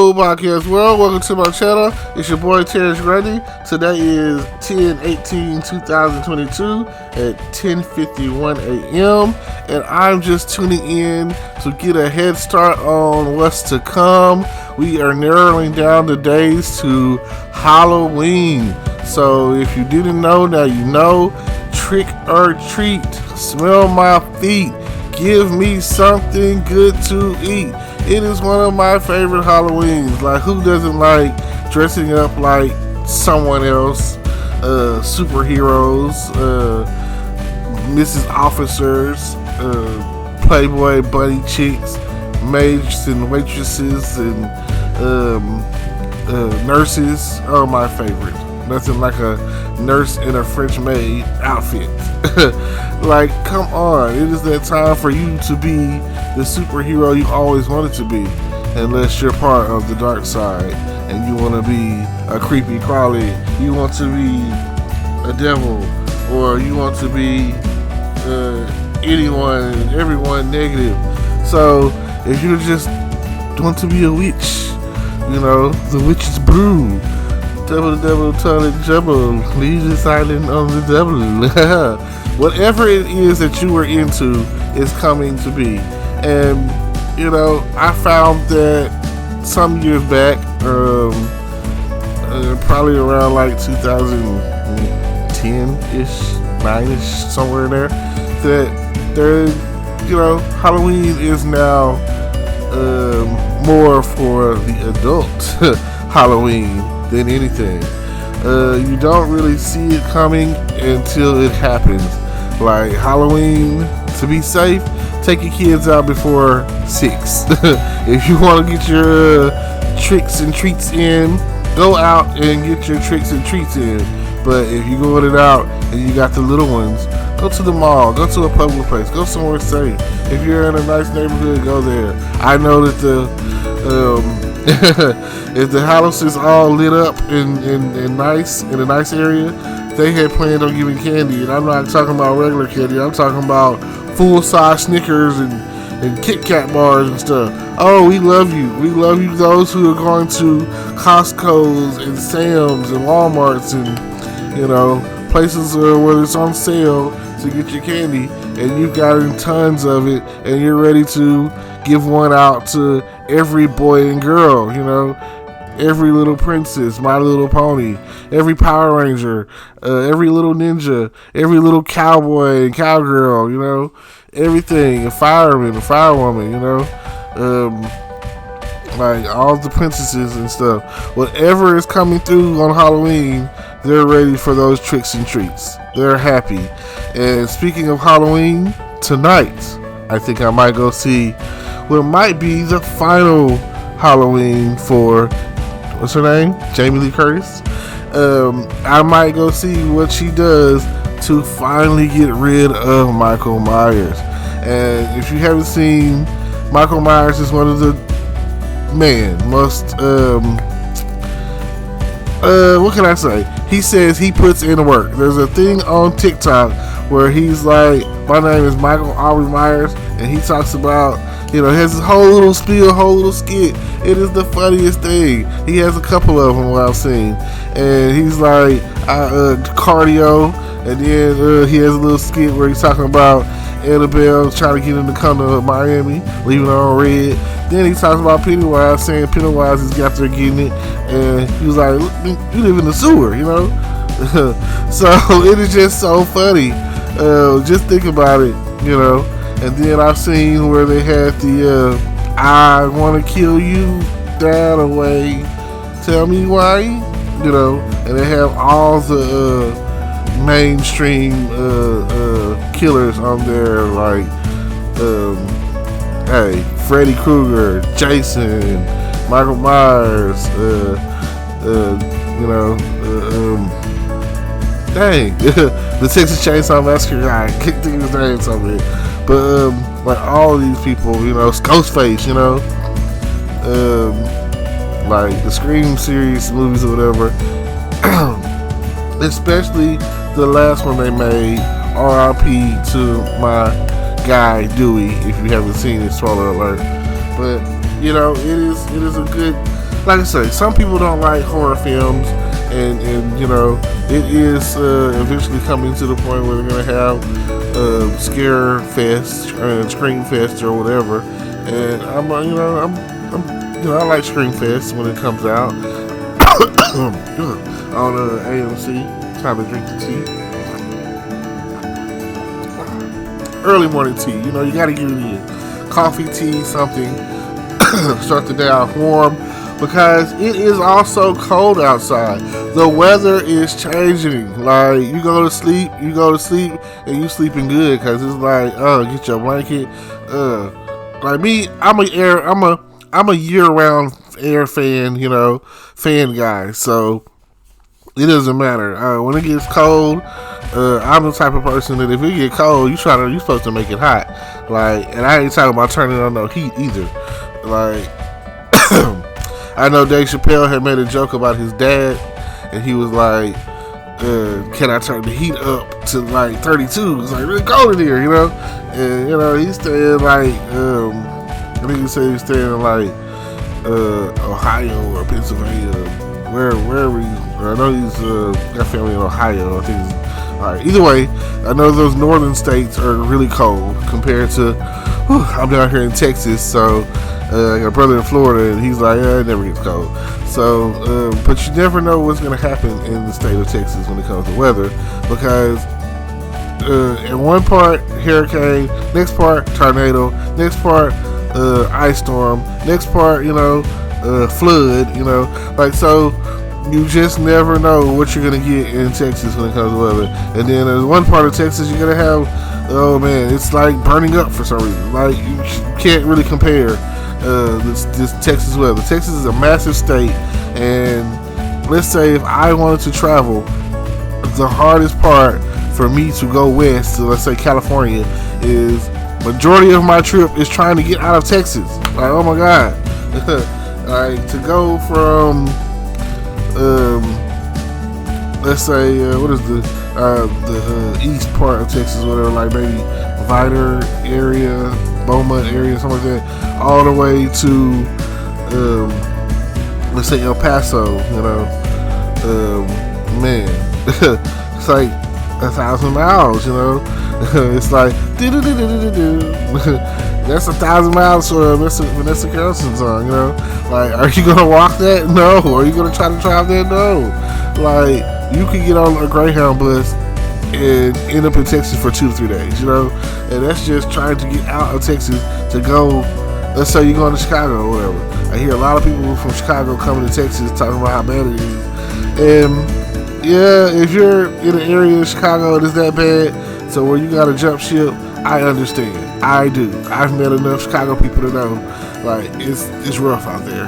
Hello, podcast world. Welcome to my channel. It's your boy Terrence Grundy. Today is 10/18/2022 at 10:51 a.m. and I'm just tuning in to get a head start on what's to come. We are narrowing down the days to Halloween. So if you didn't know, now you know. Trick or treat. Smell my feet. Give me something good to eat. It is one of my favorite Halloweens. Like, who doesn't like dressing up like someone else? Superheroes, Mrs. Officers, Playboy bunny chicks, maids and waitresses, and nurses are my favorite. Nothing like a nurse in a French maid outfit. Like, come on. It is that time for you to be the superhero you always wanted to be. Unless you're part of the dark side and you want to be a creepy crawly. You want to be a devil. Or you want to be anyone and everyone negative. So, if you just want to be a witch, you know, the witch's brew. Devil, toilet, trouble. Leave this island on the devil. Whatever it is that you were into is coming to be. And, you know, I found that some years back, probably around like 2010-ish, 9-ish, somewhere in there, that there, you know, Halloween is now more for the adult Halloween than anything. You don't really see it coming until it happens. Like Halloween, to be safe, take your kids out before 6. If you want to get your tricks and treats in, go out and get your tricks and treats in. But if you're going out and you got the little ones, go to the mall, go to a public place, go somewhere safe. If you're in a nice neighborhood, go there. I know that if the house is all lit up and nice in a nice area, they had planned on giving candy, and I'm not talking about regular candy. I'm talking about full-size Snickers and Kit Kat bars and stuff. Oh, we love you. We love you, those who are going to Costco's and Sam's and Walmart's and, you know, places where it's on sale to get your candy, and you've gotten tons of it, and you're ready to give one out to every boy and girl, you know, every little princess, My Little Pony, every Power Ranger, every little ninja, every little cowboy and cowgirl, you know, everything, a fireman, a firewoman, you know, like all the princesses and stuff. Whatever is coming through on Halloween, they're ready for those tricks and treats. They're happy. And speaking of Halloween, tonight, I think I might go see what might be the final Halloween for, what's her name? Jamie Lee Curtis. I might go see what she does to finally get rid of Michael Myers. And if you haven't seen, Michael Myers is one of the most, what can I say? He says he puts in work. There's a thing on TikTok where he's like, my name is Michael Aubrey Myers, and he talks about, you know, he has his whole little spiel, whole little skit. It is the funniest thing. He has a couple of them I've seen, and he's like cardio, and then he has a little skit where he's talking about Annabelle trying to get him to come to Miami, leaving her on red. Then he talks about Pennywise, saying Pennywise is got there getting it, and he was like, you live in the sewer, you know. So it is just so funny. Just think about it, you know. And then I've seen where they had the I want to kill you that away, tell me why, you know, and they have all the mainstream killers on there, like hey, Freddy Krueger, Jason, Michael Myers, you know, dang, the Texas Chainsaw Massacre guy, I can't think of his name, something. But like all of these people, you know, Ghostface, you know, like the Scream series movies or whatever, especially the last one they made, R.I.P. to my guy Dewey. If you haven't seen it, spoiler alert. But you know, it is a good like I say, some people don't like horror films, and you know, it is eventually coming to the point where they're gonna have scare fest, scream fest, or whatever. And I'm I like scream fest when it comes out on AMC. Time to drink the tea. Early morning tea. You know, you got to get it in. Coffee, tea, something. Start the day off warm, because it is also cold outside. The weather is changing. Like, you go to sleep, and you sleeping good, because it's like, get your blanket. Like me, I'm a year-round air fan, fan guy. So it doesn't matter. When it gets cold, I'm the type of person that if it get cold, you supposed to make it hot. Like, and I ain't talking about turning on no heat either. Like, I know Dave Chappelle had made a joke about his dad, and he was like, can I turn the heat up to like 32? It's like really cold in here, And he's staying like, I think he said he's staying in like Ohio or Pennsylvania, wherever I know he's got family in Ohio. I think. Alright, either way, I know those northern states are really cold compared to, I'm down here in Texas, so I got a brother in Florida, and he's like, it never gets cold. So, but you never know what's going to happen in the state of Texas when it comes to weather, because in one part, hurricane, next part, tornado, next part, ice storm, next part, flood, like, so you just never know what you're going to get in Texas when it comes to weather. And then there's one part of Texas you're going to have, oh man, it's like burning up for some reason. Like, you can't really compare this Texas weather. Texas is a massive state, and let's say if I wanted to travel, the hardest part for me to go west to, let's say, California, is majority of my trip is trying to get out of Texas. Like, oh my God. Like, to go from let's say what is the east part of Texas, whatever, like maybe Vidor area, Beaumont area, something like that, all the way to let's say El Paso, man, it's like 1,000 miles, it's like that's 1,000 miles for a Vanessa Carlson song, Like, are you gonna walk that? No. Are you gonna try to drive that? No. Like, you can get on a Greyhound bus and end up in Texas for 2 to 3 days, And that's just trying to get out of Texas to go. Let's say you're going to Chicago or whatever. I hear a lot of people from Chicago coming to Texas talking about how bad it is. And yeah, if you're in an area of Chicago that's that bad, so where you gotta jump ship, I understand. I do. I've met enough Chicago people to know, like, it's rough out there,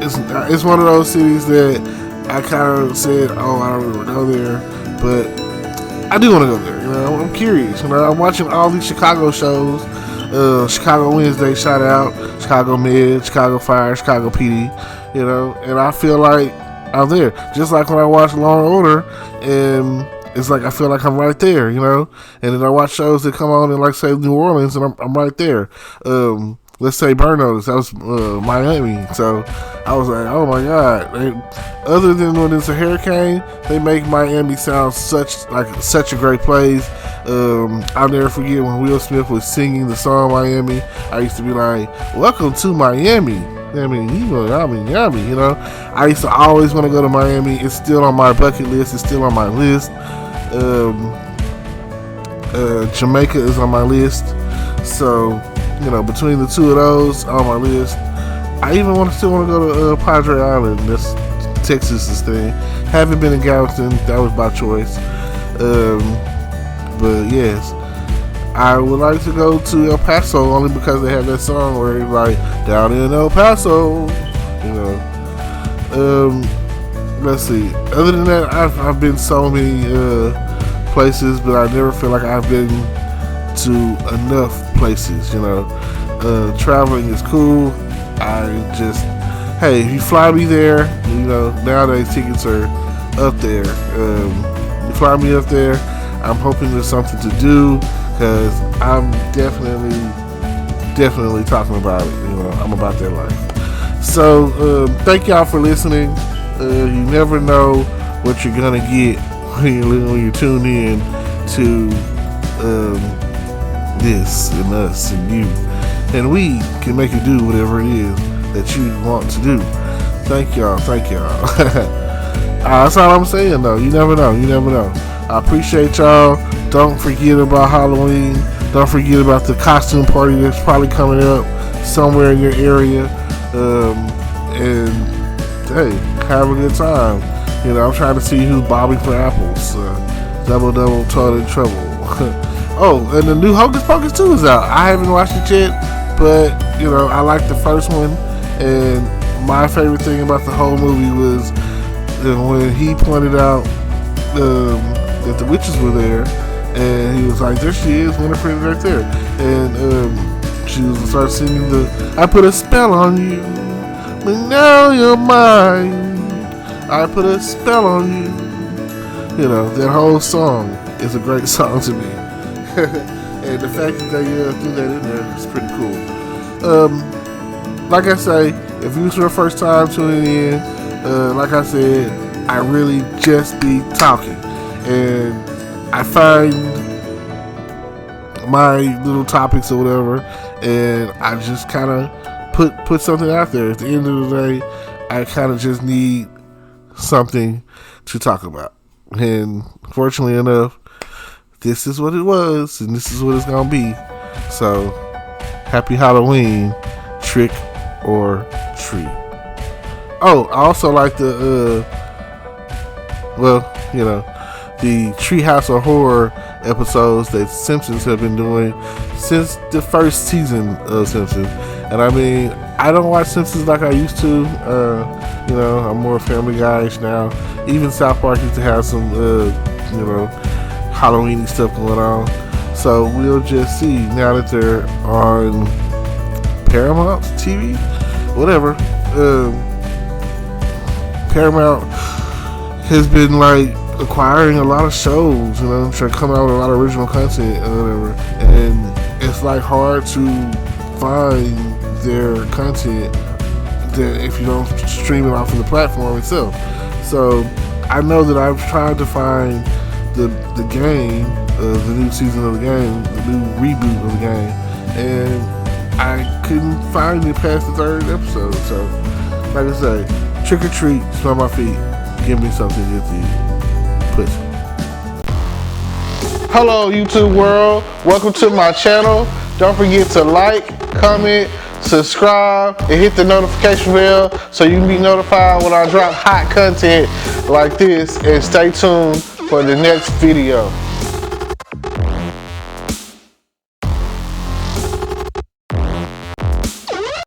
It's one of those cities that I kind of said, I don't really want to go there, but I do want to go there, I'm curious, I'm watching all these Chicago shows, Chicago Wednesday, shout out, Chicago Med, Chicago Fire, Chicago PD, and I feel like I'm there. Just like when I watch Law and Order, and it's like I feel like I'm right there, and then I watch shows that come on in, like, say, New Orleans, and I'm right there. Let's say Burn Notice, that was Miami, so I was like, oh my God. Other than when it's a hurricane, they make Miami sound such a great place. I'll never forget when Will Smith was singing the song Miami. I used to be like, welcome to Miami. Yummy, I used to always want to go to Miami. It's still on my bucket list. It's still on my list. Jamaica is on my list. So, between the two of those on my list, I even still want to go to Padre Island. That's Texas's thing. Haven't been in Galveston. That was by choice. But yes, I would like to go to El Paso only because they have that song where it's like, down in El Paso, Let's see. Other than that, I've been so many places, but I never feel like I've been to enough places, Traveling is cool. Hey, if you fly me there, nowadays tickets are up there. You fly me up there, I'm hoping there's something to do, because I'm definitely talking about it. I'm about that life. So thank y'all for listening. You never know what you're gonna get when you tune in to this and us and you, and we can make you do whatever it is that you want to do. Thank y'all. That's all I'm saying though. You never know. I appreciate y'all. Don't forget about Halloween. Don't forget about the costume party that's probably coming up somewhere in your area. And hey, have a good time. I'm trying to see who's bobbing for apples. Double, toilet trouble. Oh, and the new Hocus Pocus 2 is out. I haven't watched it yet, but I liked the first one. And my favorite thing about the whole movie was when he pointed out that the witches were there, and he was like, "There she is, Winifred, right there." And she was start singing "I put a spell on you, but now you're mine. I put a spell on you." That whole song is a great song to me. And the fact that they threw that in there is pretty cool. Like I say, if you was your first time tuning in, like I said, I really just be talking. And I find my little topics or whatever, and I just kind of put something out there. At the end of the day, I kind of just need something to talk about. And fortunately enough, this is what it was, and this is what it's gonna be. So, happy Halloween, trick or treat. Oh, I also like the Treehouse of Horror episodes that Simpsons have been doing since the first season of Simpsons. And I mean, I don't watch Simpsons like I used to. I'm more Family Guy-ish now. Even South Park used to have some, Halloween stuff going on. So we'll just see now that they're on Paramount TV, whatever. Paramount has been acquiring a lot of shows, trying to come out with a lot of original content or whatever, and it's hard to find their content that if you don't stream it off of the platform itself. So I know that I've tried to find the game, the new season of the game, the new reboot of the game, and I couldn't find it past the third episode. So like I say, trick or treat, smell my feet, give me something good to eat. Pussy. Hello YouTube world, welcome to my channel. Don't forget to like, comment, subscribe, and hit the notification bell so you can be notified when I drop hot content like this, and stay tuned for the next video.